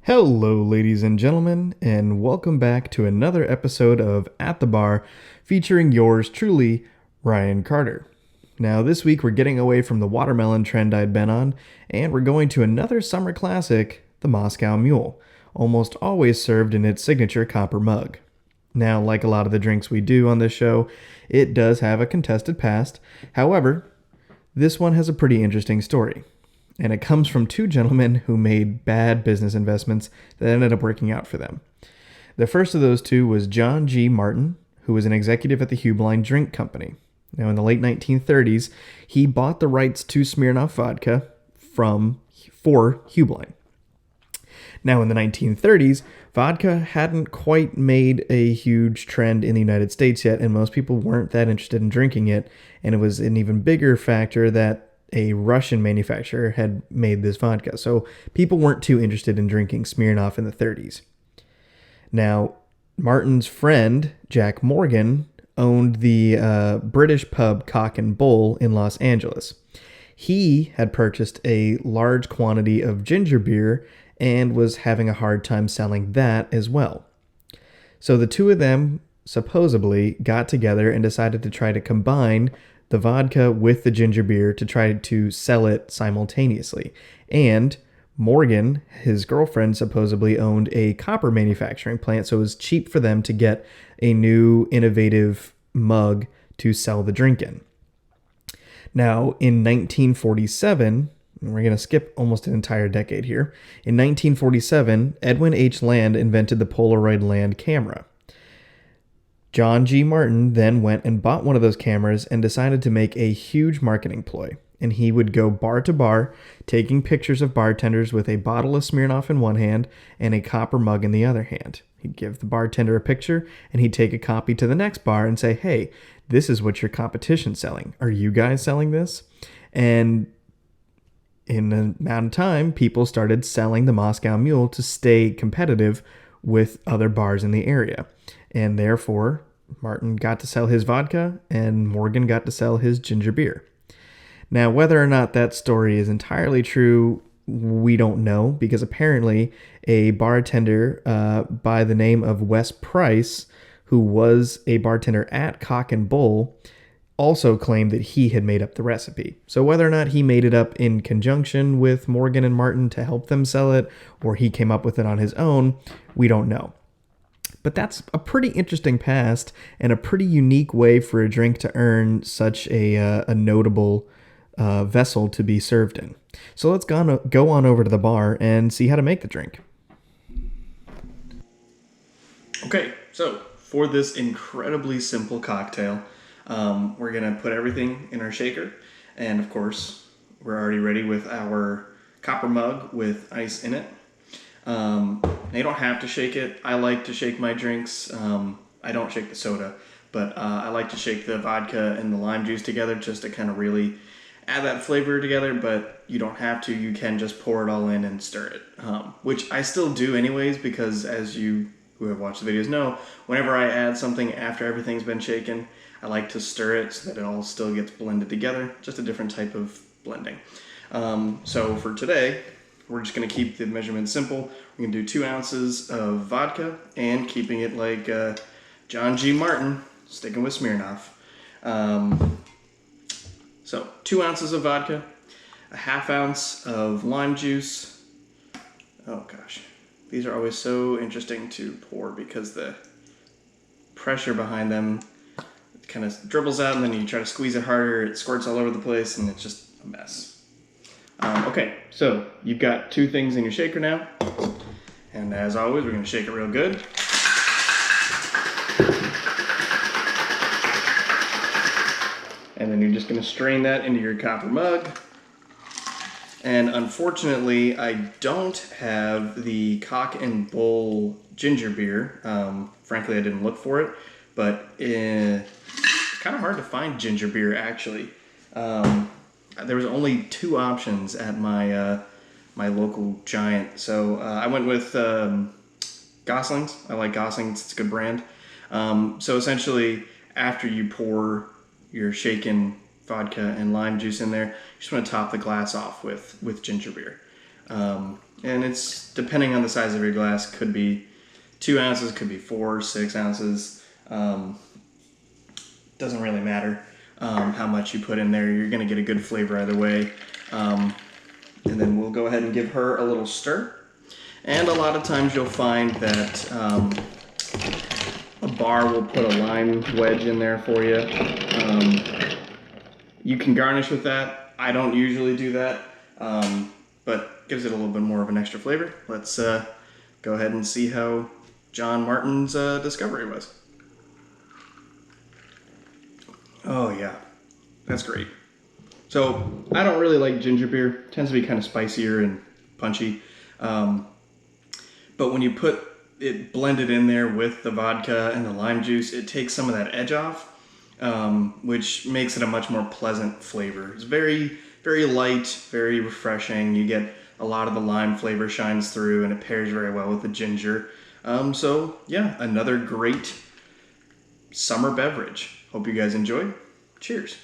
Hello, ladies and gentlemen, and welcome back to another episode of At the Bar featuring yours truly, Ryan Carter. Now, this week we're getting away from the watermelon trend I'd been on, and we're going to another summer classic, the Moscow Mule, almost always served in its signature copper mug. Now, like a lot of the drinks we do on this show, it does have a contested past. However, this one has a pretty interesting story. And it comes from two gentlemen who made bad business investments that ended up working out for them. The first of those two was John G. Martin, who was an executive at the Hueblein Drink Company. Now, in the late 1930s, he bought the rights to Smirnoff vodka for Hueblein. Now, in the 1930s, vodka hadn't quite made a huge trend in the United States yet, and most people weren't that interested in drinking it, and it was an even bigger factor that a Russian manufacturer had made this vodka. So people weren't too interested in drinking Smirnoff in the 30s. Now, Martin's friend, Jack Morgan, owned the British pub Cock and Bull in Los Angeles. He had purchased a large quantity of ginger beer and was having a hard time selling that as well. So the two of them supposedly got together and decided to try to combine the vodka with the ginger beer to try to sell it simultaneously. And Morgan, his girlfriend, supposedly owned a copper manufacturing plant, so it was cheap for them to get a new innovative mug to sell the drink in. Now, in 1947, we're going to skip almost an entire decade here. In 1947, Edwin H. Land invented the Polaroid Land camera. John G. Martin then went and bought one of those cameras and decided to make a huge marketing ploy. And he would go bar to bar, taking pictures of bartenders with a bottle of Smirnoff in one hand and a copper mug in the other hand. He'd give the bartender a picture, and he'd take a copy to the next bar and say, "Hey, this is what your competition's selling. Are you guys selling this?" And in an amount of time, people started selling the Moscow Mule to stay competitive with other bars in the area. And therefore, Martin got to sell his vodka and Morgan got to sell his ginger beer. Now, whether or not that story is entirely true, we don't know, because apparently a bartender by the name of Wes Price, who was a bartender at Cock and Bull, also claimed that he had made up the recipe. So whether or not he made it up in conjunction with Morgan and Martin to help them sell it, or he came up with it on his own, we don't know. But that's a pretty interesting past and a pretty unique way for a drink to earn such a notable vessel to be served in. So let's go on over to the bar and see how to make the drink. Okay, so for this incredibly simple cocktail, we're going to put everything in our shaker. And of course, we're already ready with our copper mug with ice in it. You don't have to shake it. I like to shake my drinks. I don't shake the soda, but I like to shake the vodka and the lime juice together just to kind of really add that flavor together, but you don't have to. You can just pour it all in and stir it, which I still do anyways, because as you who have watched the videos know, whenever I add something after everything's been shaken, I like to stir it so that it all still gets blended together, just a different type of blending. So for today, we're just going to keep the measurements simple. We're going to do 2 ounces of vodka and keeping it like John G. Martin, sticking with Smirnoff. So 2 ounces of vodka, a half ounce of lime juice. Oh gosh, these are always so interesting to pour because the pressure behind them kind of dribbles out, and then you try to squeeze it harder, it squirts all over the place, and it's just a mess. Okay, so you've got 2 things in your shaker now, and as always, we're going to shake it real good. And then you're just going to strain that into your copper mug. And unfortunately, I don't have the Cock and Bull ginger beer. Frankly, I didn't look for it, but it's kind of hard to find ginger beer, actually. There was only 2 options at my my local Giant, so I went with Gosling's. I like Gosling's; it's a good brand. So essentially, after you pour your shaken vodka and lime juice in there, you just want to top the glass off with ginger beer. And And it's depending on the size of your glass, could be 2 ounces, could be 4, 6 ounces. Doesn't really matter how much you put in there. You're going to get a good flavor either way. And then we'll go ahead and give her a little stir. And a lot of times you'll find that a bar will put a lime wedge in there for you. You can garnish with that. I don't usually do that, but gives it a little bit more of an extra flavor. Let's go ahead and see how John Martin's discovery was. Oh yeah, that's great. So I don't really like ginger beer. It tends to be kind of spicier and punchy. But when you put it blended in there with the vodka and the lime juice, it takes some of that edge off, which makes it a much more pleasant flavor. It's very, very light, very refreshing. You get a lot of the lime flavor shines through, and it pairs very well with the ginger. So yeah, another great summer beverage. Hope you guys enjoyed. Cheers.